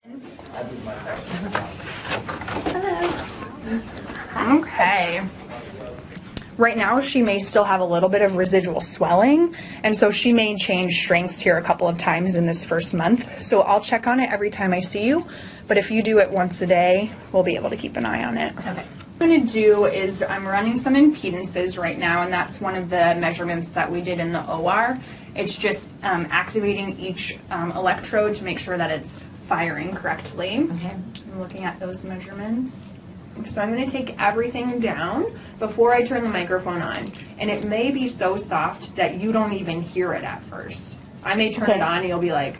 Hello. Okay. Right now, she may still have a little bit of residual swelling, and so she may change strengths here a couple of times in this first month. So I'll check on it every time I see you, but if you do it once a day, we'll be able to keep an eye on it. Okay. What I'm going to do is I'm running some impedances right now, and that's one of the measurements that we did in the OR. It's just activating each electrode to make sure that it's firing correctly. Okay. I'm looking at those measurements. So I'm going to take everything down before I turn the microphone on. And it may be so soft that you don't even hear it at first. I may turn it on and you'll be like,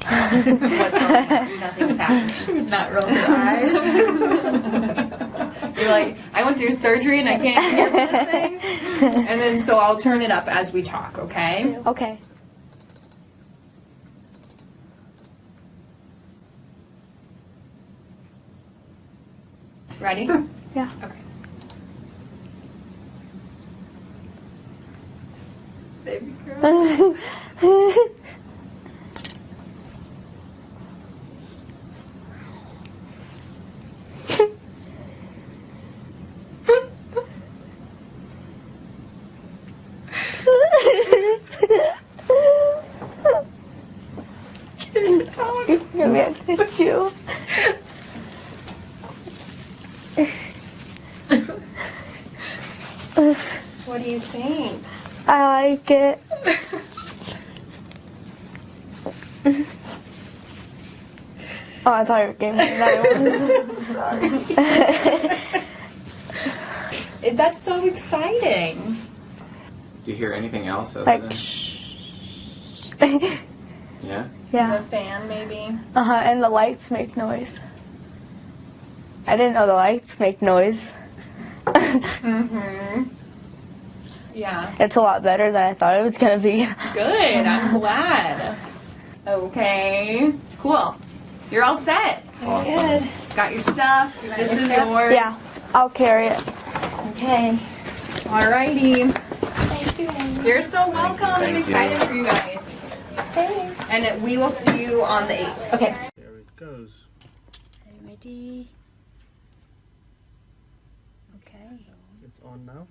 what's going on? Nothing's happening. She would not roll her eyes. You're like, I went through surgery and I can't hear this thing. And then so I'll turn it up as we talk, okay? Okay. Ready? Yeah. Okay. Baby girl. Give me a tissue. What do you think? I like it. Oh, I thought you were giving me another one. Sorry. That's so exciting. Do you hear anything else other Like, than... Yeah? Yeah. The fan, maybe. And the lights make noise. I didn't know the lights make noise. Mm-hmm. Yeah. It's a lot better than I thought it was gonna be. Good. I'm glad. Okay. Cool. You're all set. Awesome. Good. Got your stuff. This is yours. Yeah, I'll carry it. Okay. Alrighty. Thank you. You're so welcome. I'm Thank excited you. for you guys. Thanks. And we will see you on the 8th. Okay. There it goes. Are you ready? Okay. It's on now.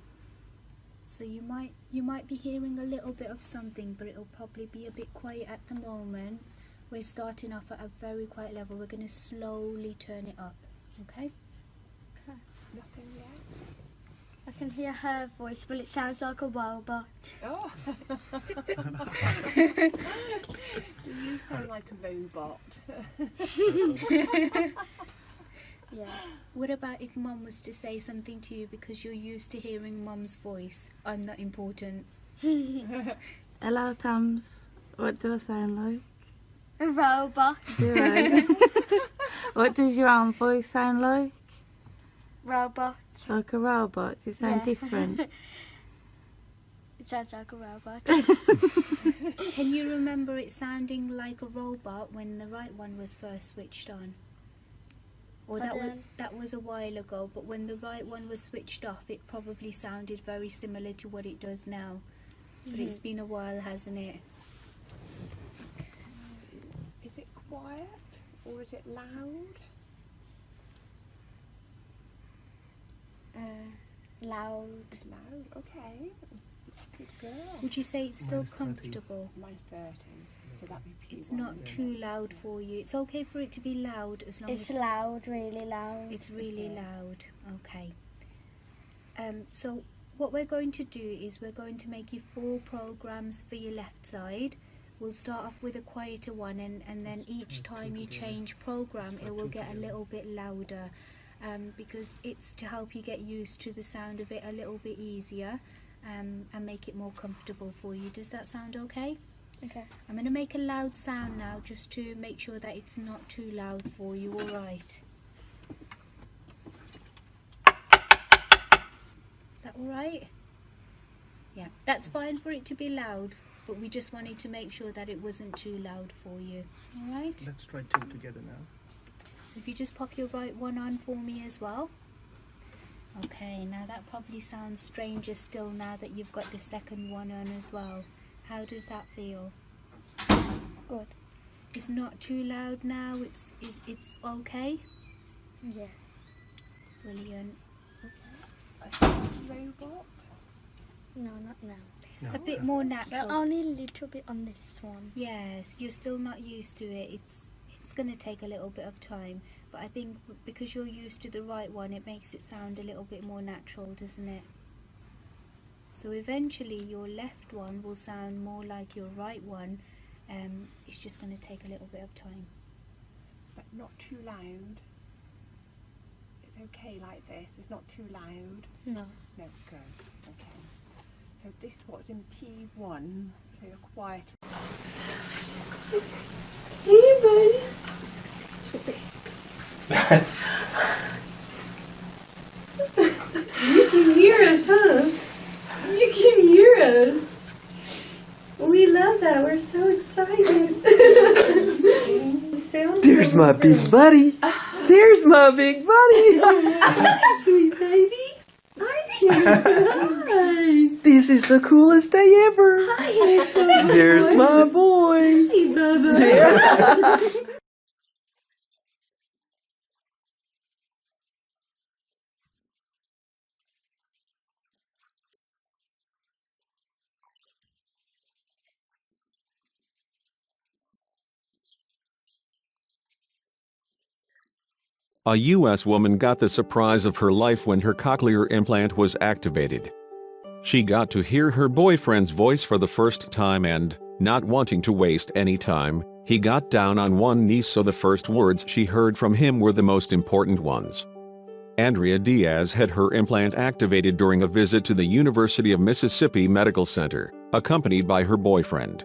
So you might be hearing a little bit of something, but it'll probably be a bit quiet at the moment. We're starting off at a very quiet level. We're going to slowly turn it up. Okay? Okay. Nothing yet. I can hear her voice, but it sounds like a robot. Oh. You sound like a robot. Yeah. What about if Mum was to say something to you because you're used to hearing Mum's voice? I'm not important. Hello, Tams. What do I sound like? A robot. Do I? What does your own voice sound like? Robot. Like a robot? Does it sound different? It sounds like a robot. Can you remember it sounding like a robot when the right one was first switched on? Or that was a while ago, but when the right one was switched off, it probably sounded very similar to what it does now. But it's been a while, hasn't it? Is it quiet or is it loud? Loud. Loud, okay. Good girl. Would you say it's still Mine's 30. comfortable? Mine's 30, so that'd be P1. It's not too loud for you. It's okay for it to be loud as long It's as loud, really loud. it's really loud. Okay. So what we're going to do is we're going to make you 4 programs for your left side. We'll start off with a quieter one, and then each time you change program, it will get a little bit louder, because it's to help you get used to the sound of it a little bit easier, and make it more comfortable for you. Does that sound okay? Okay. I'm going to make a loud sound now just to make sure that it's not too loud for you, alright? Is that alright? Yeah, that's fine for it to be loud, but we just wanted to make sure that it wasn't too loud for you, alright? Let's try 2 together now. So if you just pop your right one on for me as well. Okay, now that probably sounds stranger still now that you've got the second one on as well. How does that feel? Good. It's not too loud now. It's okay. Yeah. Brilliant. Robot? No, not now. No. A bit more But natural. only a little bit on this one. Yes, you're still not used to it. It's going to take a little bit of time, but I think because you're used to the right one, it makes it sound a little bit more natural, doesn't it? So eventually your left one will sound more like your right one. It's just going to take a little bit of time. But not too loud. It's okay like this. It's not too loud. No. No, good. Okay. So this was in P1. So you're quiet. Hey, buddy. You can hear us, huh? You can hear us. We love that. We're so excited. There's my big buddy. There's my big buddy. Sweet baby. Aren't you? Hi. This is the coolest day ever. Hi, handsome. There's my boy. Hey, Bubba. A U.S. woman got the surprise of her life when her cochlear implant was activated. She got to hear her boyfriend's voice for the first time and, not wanting to waste any time, he got down on one knee so the first words she heard from him were the most important ones. Andrea Diaz had her implant activated during a visit to the University of Mississippi Medical Center, accompanied by her boyfriend.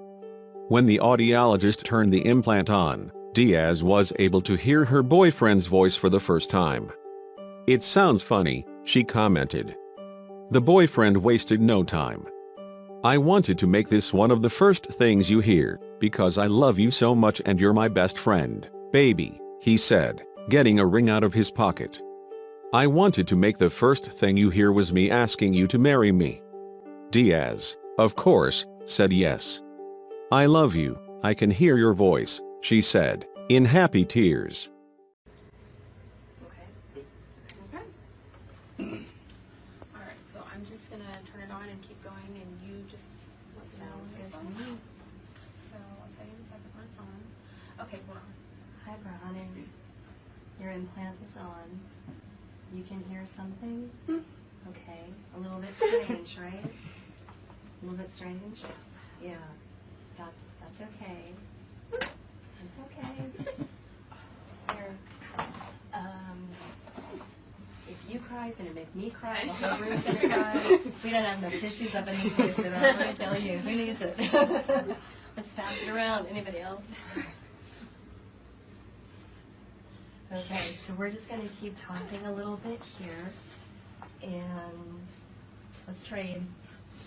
When the audiologist turned the implant on, Diaz was able to hear her boyfriend's voice for the first time. "It sounds funny," she commented. The boyfriend wasted no time. "I wanted to make this one of the first things you hear, because I love you so much and you're my best friend, baby," he said, getting a ring out of his pocket. "I wanted to make the first thing you hear was me asking you to marry me." Diaz, of course, said yes. "I love you, I can hear your voice," she said, in happy tears. Alright, so I'm just gonna turn it on and keep going and you just let me know when it's on. So I'll tell you in a second when it's on. Okay, we're on. Hi, Brownie. Your implant is on. You can hear something? Okay. A little bit strange, right? A little bit strange? Yeah. That's okay. It's okay. Here. If you cry, then it make me cry. The whole room's gonna cry. We don't have enough tissues up in this place for that. Let me tell you, who needs it? Let's pass it around. Anybody else? Okay, so we're just gonna keep talking a little bit here, and let's trade.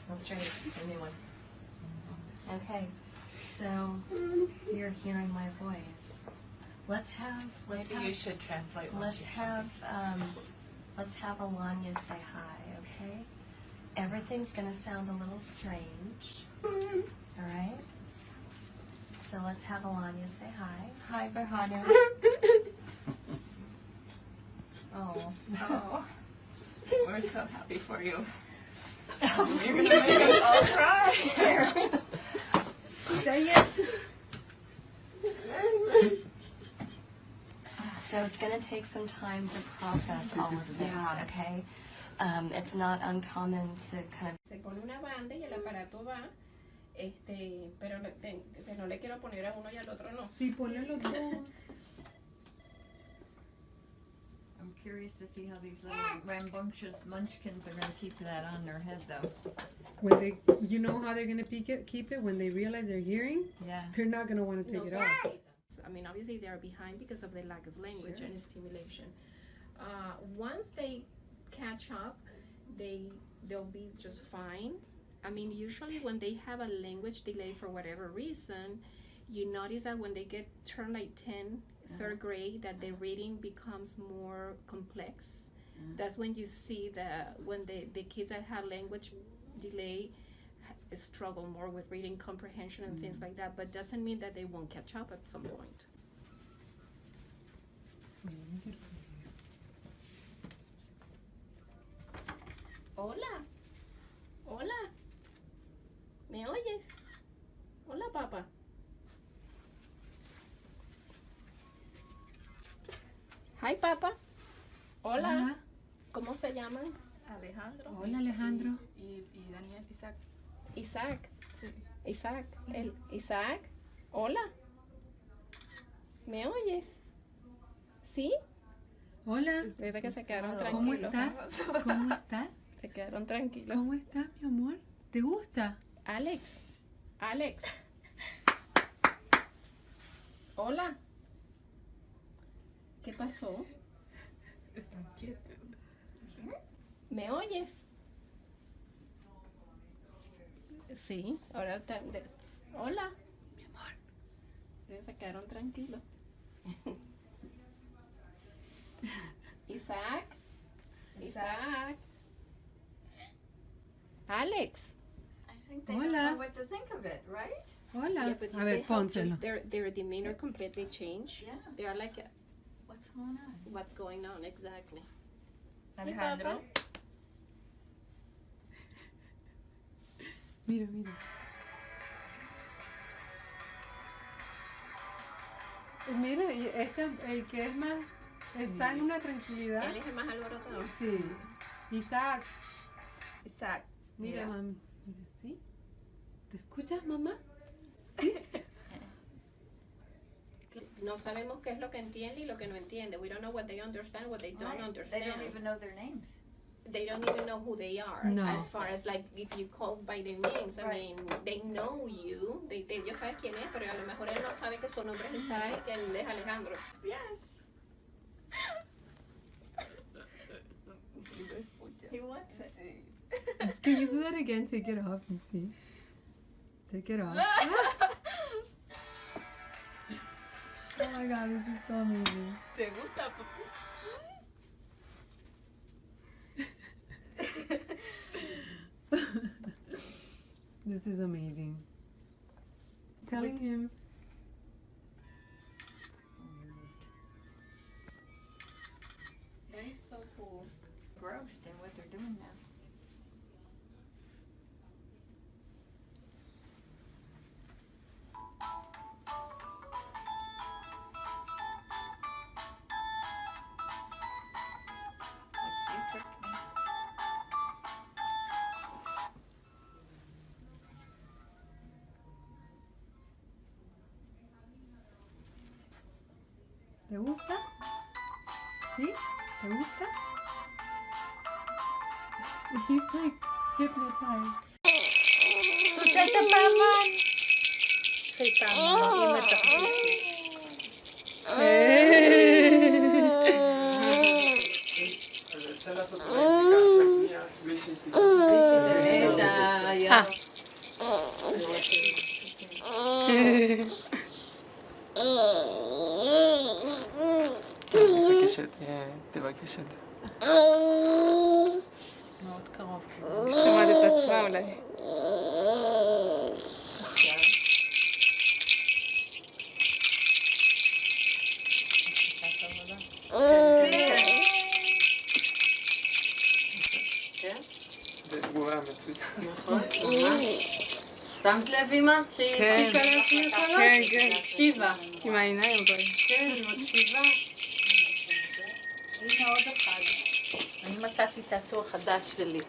Let's trade. Give me one. Okay, so you're hearing my voice. Let's have. You should translate. Let's have Alanya say hi, okay? Everything's gonna sound a little strange. All right. So let's have Alanya say hi. Hi, Berhanu. Oh, we're so happy for you. You're gonna make us all cry. Dang it. So it's going to take some time to process all of this, okay? It's not uncommon to kind of... Se pone una banda y el aparato va, pero no le quiero poner a uno y al otro no. Sí, ponle los dos. I'm curious to see how these little rambunctious munchkins are going to keep that on their head, though. When they, you know how they're gonna keep it when they realize they're hearing. Yeah. They're not gonna want to take it off. I mean, obviously they are behind because of the lack of language and stimulation. Once they catch up, they'll be just fine. I mean, usually when they have a language delay for whatever reason, you notice that when they turn like 10, third grade, that the reading becomes more complex. That's when you see when the kids that have language delay struggle more with reading comprehension and things like that, but doesn't mean that they won't catch up at some point. Hola. Hola. ¿Me oyes? Hola, papá. Hi, papá. Hola. Hola. ¿Cómo se llaman? Alejandro. Hola, Alejandro. Y Daniel, Isaac. Isaac. Sí. Isaac. Isaac. Hola. ¿Me oyes? ¿Sí? Hola. Desde que se quedaron ¿Cómo tranquilos. estás? ¿Cómo estás? Se quedaron tranquilos. ¿Cómo estás, mi amor? ¿Te gusta? Alex. Alex. Hola. ¿Qué pasó? Están quietos. ¿Me oyes? Sí, ahora hola. Mi amor. Se quedaron tranquilos. Isaac. Isaac. Alex. I think they Hola. don't know what to think of it, right? Hola. Yeah, but you A see ver, how pónselo. just their demeanor completely changed. Yeah. They are like, What's going on? what's going on exactly? Alejandro. Mira, mira. Mira, y el que es más, está en una tranquilidad. Él es el más alborotado. Sí. Isaac. Isaac. Mira, mami. Mira, ¿sí? ¿Te escuchas, mamá? Sí. No sabemos qué es lo que entiende y lo que no entiende. We don't know what they understand, what they don't Right. understand. They don't even know their names. They don't even know who they are. No. As far as like if you call by their names, I Right. mean, they know you. Ellos saben quién es, pero a lo mejor él no sabe que su nombre es Isaac y que él es Alejandro. Yes. He wants it. Can you do that again? Take it off and see. Take it off. Oh my god, this is so amazing. ¿Te gusta, papi? This is amazing. Telling him. That is so cool. Grossed in what they're doing now. Like, you tricked me. ¿Te gusta? ¿Sí? ¿Te gusta? He's like hypnotized. Pusiste Paimon. Hey, Paimon, you with the תבקש את זה. מאוד קרוב כזה. שמעת את עצמה אולי. זה תגובה מצוינת. נכון, ממש. שמת לב אמא? שהיא הפסיקה להפעיל קולות? כן, כן. מקשיבה. עם העיניים אבל. כן, מקשיבה. הנה עוד אחד. אני מצאתי צעצוע חדש שלי.